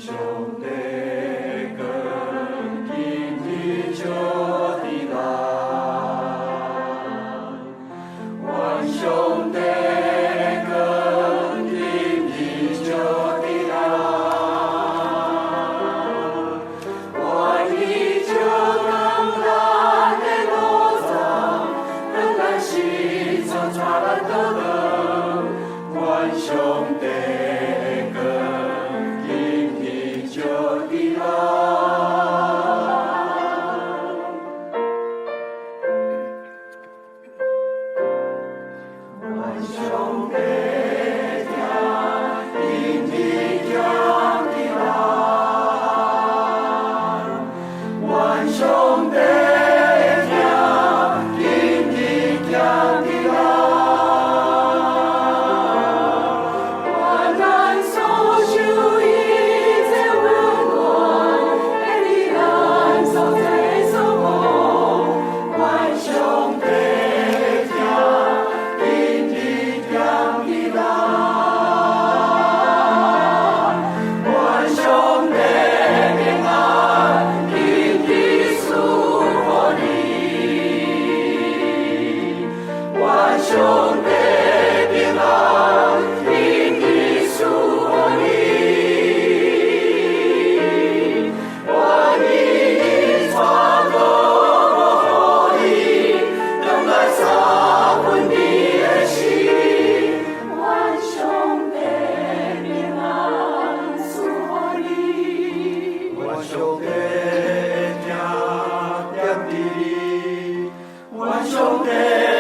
兄弟更紧的就地来，万兄弟更紧的就地来，万一就更难的路上，更难心中查了得的，万兄弟。兄弟家，因你家的来，万兄弟家，因你家的来，万难所求一切温暖，爱的难受在守候，万兄弟。兄弟平安，因你属你，万一传个你，等待三分的心，万兄弟平安属你，万兄弟家点滴，万兄弟。